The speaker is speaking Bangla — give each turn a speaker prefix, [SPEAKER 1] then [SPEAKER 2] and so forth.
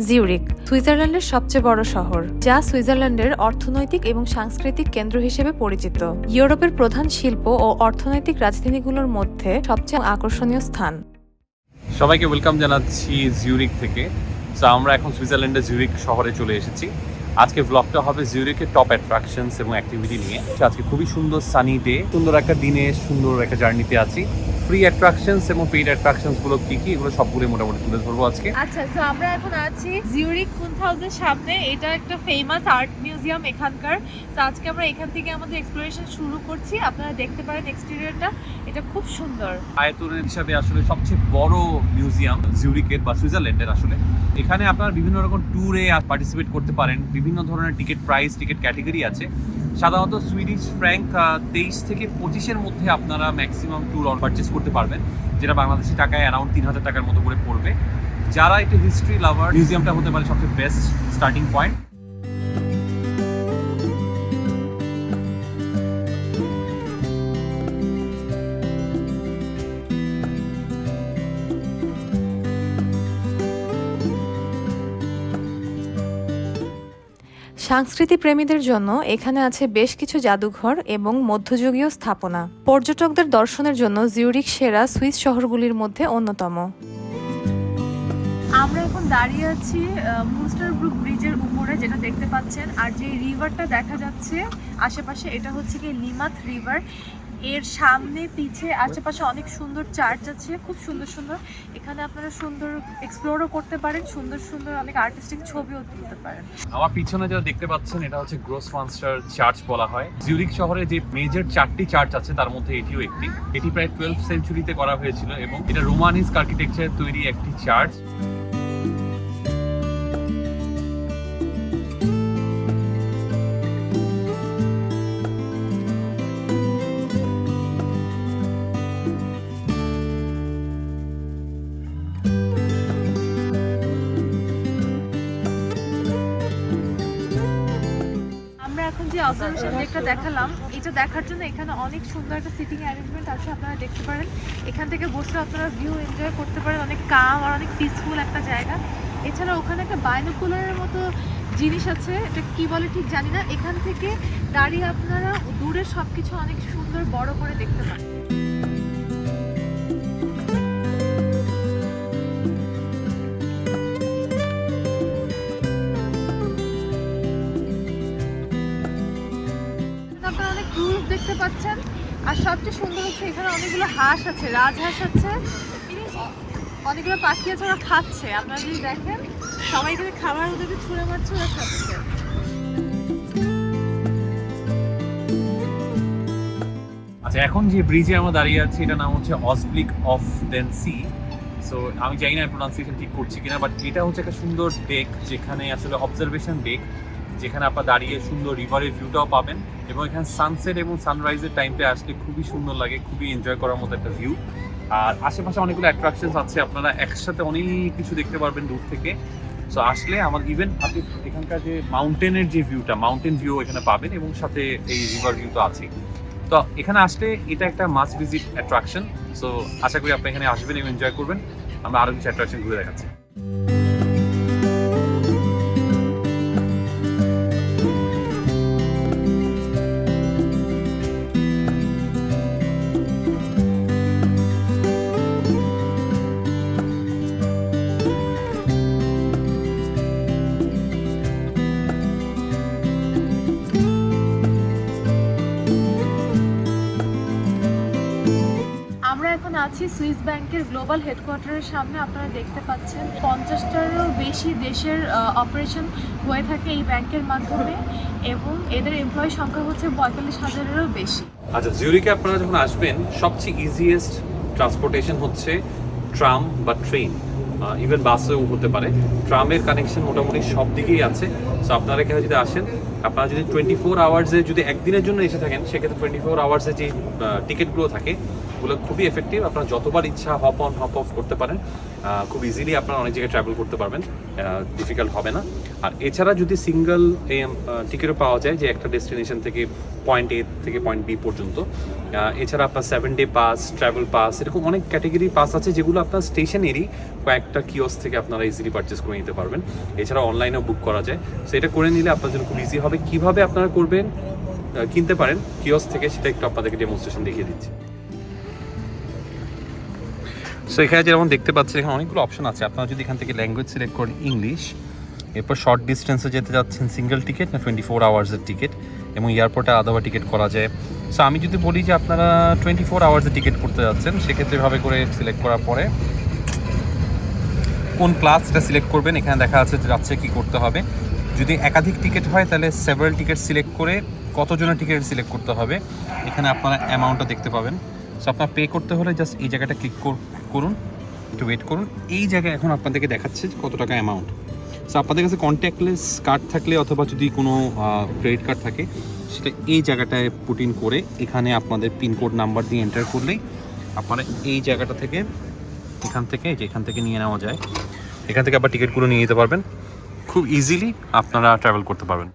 [SPEAKER 1] জিউরিক সুইজারল্যান্ডের সবচেয়ে বড় শহর, যা সুইজারল্যান্ডের অর্থনৈতিক এবং সাংস্কৃতিক কেন্দ্র হিসেবে পরিচিত। ইউরোপের প্রধান শিল্প ও অর্থনৈতিক রাজধানীগুলোর মধ্যে সবচেয়ে আকর্ষণীয় স্থান।
[SPEAKER 2] সবাইকে ওয়েলকাম জানাচ্ছি জিউরিক থেকে। সো আমরা এখন সুইজারল্যান্ডের জিউরিক শহরে চলে এসেছি। আজকে ব্লগটা হবে জিউরিকের টপ অ্যাট্রাকশনস এবং অ্যাক্টিভিটি নিয়ে। আজকে খুবই সুন্দর সানি ডে, সুন্দর একটা দিনে সুন্দর একটা জার্নিতে আছি। ফ্রি অ্যাট্রাকশনস এবং পেইড অ্যাট্রাকশনস গুলো কি কি, এগুলো সবগুলো মোটামুটি তুলে ধরবো আজকে।
[SPEAKER 1] আচ্ছা, তো আমরা এখন আছি জিউরিক কুনহাউসের সামনে। এটা একটা ফেমাস আর্ট মিউজিয়াম এখানকার। তো আজকে আমরা এখান থেকে আমাদের এক্সপ্লোরেশন শুরু করছি। আপনারা দেখতে পারেন এক্সটেরিয়রটা, এটা খুব সুন্দর।
[SPEAKER 2] আয়তনের হিসাবে আসলে সবচেয়ে বড় মিউজিয়াম জিউরিকের বা সুইজারল্যান্ডের। আসলে এখানে আপনারা বিভিন্ন রকম ট্যুরে পার্টিসিপেট করতে পারেন। বিভিন্ন ধরনের টিকিট প্রাইস, টিকিট ক্যাটেগরি আছে। সাধারণত সুইডিশ ফ্র্যাঙ্ক 23 থেকে 25-এর মধ্যে আপনারা ম্যাক্সিমাম ট্যুর পারচেস করতে পারবেন, যেটা বাংলাদেশি টাকায় অ্যারাউন্ড 3000 টাকার মতো করে পড়বে। যারা একটু হিস্ট্রি লাভার, মিউজিয়ামটা হতে পারে সবচেয়ে বেস্ট স্টার্টিং পয়েন্ট।
[SPEAKER 1] সংস্কৃতি প্রেমীদের জন্য এখানে আছে বেশ কিছু জাদুঘর এবং মধ্যযুগীয় স্থাপনা। পর্যটকদের দর্শনের জন্য জিউরিক সেরা সুইস শহরগুলির মধ্যে অন্যতম। আমরা এখন দাঁড়িয়ে আছি মুনস্টারব্রুক ব্রিজের উপরে, যেটা দেখতে পাচ্ছেন। আর যে রিভারটা দেখা যাচ্ছে আশেপাশে, এটা হচ্ছে কি লিমাথ রিভার। এর সামনে পিছে আশেপাশে অনেক সুন্দর চার্চ আছে, খুব সুন্দর সুন্দর। এখানে আপনারা সুন্দর এক্সপ্লোরও করতে পারেন, সুন্দর সুন্দর অনেক আর্টিস্টিক ছবিও তুলতে পারেন।
[SPEAKER 2] আমার পিছনে যেটা দেখতে পাচ্ছেন, এটা হচ্ছে গ্রোসমানস্টার চার্চ বলা হয়। জিউরিক শহরে যে মেজর 4টি চার্চ আছে, তার মধ্যে এটিও একটি। এটি প্রায় 12th সেঞ্চুরিতে করা হয়েছিল এবং এটা রোমানিস্ক আর্কিটেকচারে তৈরি একটি চার্চ।
[SPEAKER 1] এখন যে অবজারভেশন ডেকটা দেখালাম, এটা দেখার জন্য এখানে অনেক সুন্দর একটা সিটিং অ্যারেঞ্জমেন্ট আছে, আপনারা দেখতে পারেন। এখান থেকে বসে আপনারা ভিউ এনজয় করতে পারেন, অনেক কাম আর অনেক পিসফুল একটা জায়গা। এছাড়া ওখানে একটা বাইনোকুলারের মতো জিনিস আছে, এটা কি বলে ঠিক জানি না। এখান থেকে দাঁড়িয়ে আপনারা দূরের সবকিছু অনেক সুন্দর বড় করে দেখতে পান। দেখতে পাচ্ছেন। আর সবচেয়ে সুন্দর হচ্ছে এখানে অনেকগুলো হাঁস আছে, রাজহাঁস আছে, অনেকগুলো পাখি আছে, ওরা খাচ্ছে। আপনারা যদি দেখেন, সবাই এখানে খাবার ওদেরকে ছুঁড়ে মারছে, ওরা খাচ্ছে।
[SPEAKER 2] আচ্ছা, এখন যে ব্রিজে আমরা দাঁড়িয়ে আছি, এটা নাম হচ্ছে অসব্লিক অফ দেন সি। সো আমি জানি না প্রোনাউন্সিয়েশন ঠিক করছি কিনা, বাট এটা হচ্ছে একটা সুন্দর ডেক, যেখানে আসলে অবজারভেশন ডেক, যেখানে আপনার দাঁড়িয়ে সুন্দর রিভারের ভিউটাও পাবেন। এবং এখানে সানসেট এবং সানরাইজের টাইমটা আসলে খুবই সুন্দর লাগে, খুবই এনজয় করার মতো একটা ভিউ। আর আশেপাশে অনেকগুলো অ্যাট্রাকশনস আছে, আপনারা একসাথে অনেক কিছু দেখতে পারবেন দূর থেকে। সো আসলে আমার ইভেন আপনি এখানকার যে মাউন্টেনের যে ভিউটা, মাউন্টেন ভিউ এখানে পাবেন, এবং সাথে এই রিভার ভিউ তো আছেই। তো এখানে আসলে এটা একটা মাস্ট ভিজিট অ্যাট্রাকশন। সো আশা করি আপনি এখানে আসবেন এবং এনজয় করবেন। আমরা আরও কিছু অ্যাট্রাকশন ঘুরে দেখাচ্ছি।
[SPEAKER 1] আমরা এখন আছি সুইস ব্যাংকের গ্লোবাল হেডকোয়ার্টারের সামনে। আপনারা দেখতে পাচ্ছেন 50টারও বেশি দেশের অপারেশন হয়ে থাকে এই ব্যাংকের মাধ্যমে, এবং এদের এমপ্লয়ি সংখ্যা হচ্ছে 45,000-এরও বেশি।
[SPEAKER 2] আচ্ছা, জিউরিকে আপনারা যখন আসবেন, সবচেয়ে ইজিয়েস্ট ট্রান্সপোর্টেশন হচ্ছে ট্রাম বা ট্রেন, ইভেন বাসেও হতে পারে। ট্রামের কানেকশন মোটামুটি সব দিকেই আছে। সো আপনারা এখানে যদি আসেন, আপনারা যদি 24 আওয়ার্সে যদি একদিনের জন্য এসে থাকেন, সেক্ষেত্রে 24 আওয়ার্সে যে টিকিটগুলো থাকে, ওগুলো খুবই এফেক্টিভ। আপনারা যতবার ইচ্ছা হপ অন হপ অফ করতে পারেন, খুব ইজিলি আপনারা অনেক জায়গায় ট্রাভেল করতে পারবেন, ডিফিকাল্ট হবে না। আর এছাড়া যদি সিঙ্গেল টিকিটও পাওয়া যায় যে একটা ডেস্টিনেশন থেকে পয়েন্ট এ থেকে পয়েন্ট বি পর্যন্ত, এছাড়া আপনার 7 ডে পাস, ট্রাভেল পাস, এরকম অনেক ক্যাটেগরি পাস আছে যেগুলো আপনার স্টেশনেরই কয়েকটা কিওস থেকে আপনারা ইজিলি পারচেস করে নিতে পারবেন। এছাড়া অনলাইনেও বুক করা যায়। সো এটা করে নিলে আপনার জন্য খুব ইজি হবে। কীভাবে আপনারা করবেন, কিনতে পারেন কিওস থেকে, সেটা একটু আপনাদেরকে ডেমনস্ট্রেশন দেখিয়ে দিচ্ছি। সো এখানে যেমন দেখতে পাচ্ছেন এখানে অনেকগুলো অপশন আছে। আপনারা যদি এখান থেকে ল্যাঙ্গুয়েজ সিলেক্ট করেন ইংলিশ, এরপর শর্ট ডিস্টেন্সে যেতে যাচ্ছেন সিঙ্গেল টিকিট না 24 আওয়ার্সের টিকিট, এবং এয়ারপোর্টে আলাদা টিকিট করা যায়। সো আমি যদি বলি যে আপনারা 24 আওয়ার্সের টিকিট করতে যাচ্ছেন, সেক্ষেত্রে এভাবে করে সিলেক্ট করার পরে কোন ক্লাস সেটা সিলেক্ট করবেন। এখানে দেখা যাচ্ছে কী করতে হবে। যদি একাধিক টিকিট হয় তাহলে সেভারাল টিকিট সিলেক্ট করে কতজনের টিকিট সিলেক্ট করতে হবে, এখানে আপনারা অ্যামাউন্টটা দেখতে পাবেন। সো আপনার পে করতে হলে জাস্ট এই জায়গাটা ক্লিক করুন, একটু ওয়েট করুন। এই জায়গায় এখন আপনাদেরকে দেখাচ্ছে কত টাকা অ্যামাউন্ট। সো আপনাদের কাছে কন্ট্যাক্টলেস কার্ড থাকলে অথবা যদি কোনো ক্রেডিট কার্ড থাকে, সেটা এই জায়গাটায় পুট ইন করে এখানে আপনাদের পিনকোড নাম্বার দিয়ে এন্টার করলেই আপনারা এই জায়গাটা থেকে এখান থেকে নিয়ে নেওয়া যায়। এখান থেকে আবার টিকিটগুলো নিয়ে নিতে পারবেন। খুব ইজিলি আপনারা ট্রাভেল করতে পারবেন।